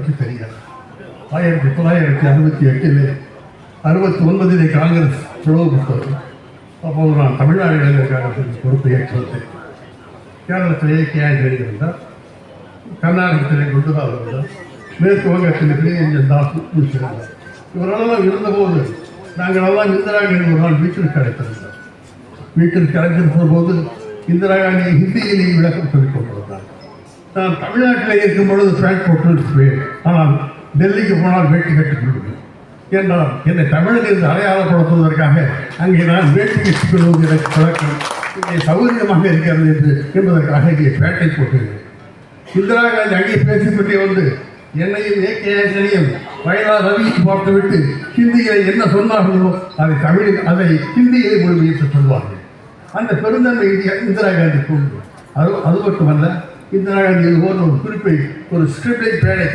பற்றி தெரியாது. 1968 69 காங்கிரஸ் பிளவுபட்டது. அப்போது நான் தமிழ்நாடு இளைஞர் காங்கிரசின் பொறுப்பை ஏற்று வந்தேன். கேரளத்திலே கேஆர் இருந்தார், கர்நாடகத்திலே குண்டுராவ் இருந்தார், மேற்கு வங்கத்திலே பிரியரஞ்சன் தாஸ் இருந்தார். இவரெல்லாம் இருந்தபோது நாங்களெல்லாம் இந்திரா காந்தி ஒரு நாள் வீட்டிற்கு அழைத்திருந்தார். வீட்டிற்கு அழைத்திருந்த போது இந்திரா காந்தி ஹிந்தியிலே விளக்கம் சொல்லிக் கொண்டிருந்தார். நான் தமிழ்நாட்டில் இருக்கும் பொழுது பேண்ட் போட்டு இருப்பேன், ஆனால் டெல்லிக்கு போனால் வேட்டி கட்டிக் கொள்வேன் என்றால் என்னை தமிழக என்று அடையாளப்படுத்துவதற்காக அங்கே நான் வேட்டி கட்டிக் கொள்வது எனக்கு பழக்கம், இங்கே சௌகரியமாக இருக்கிறது என்பதற்காக இங்கே பேட்டை போட்டுகிறேன். இந்திரா காந்தி அங்கே பேசிக்கொண்டே வந்து என்னையும் ஏகேஎஸ்ஐயும் வயலா ரவியை பார்த்துவிட்டு ஹிந்தியை என்ன சொன்னார்களோ அதை ஹிந்தியை மொழிபெயர்த்து சொல்வார்கள். அந்த பெருந்தன்மை இந்திரா காந்தி கொண்டு அது மட்டுமல்ல, இந்திரா காந்தி ஒரு குறிப்பை ஒரு ஸ்கிரிப்டை பேரை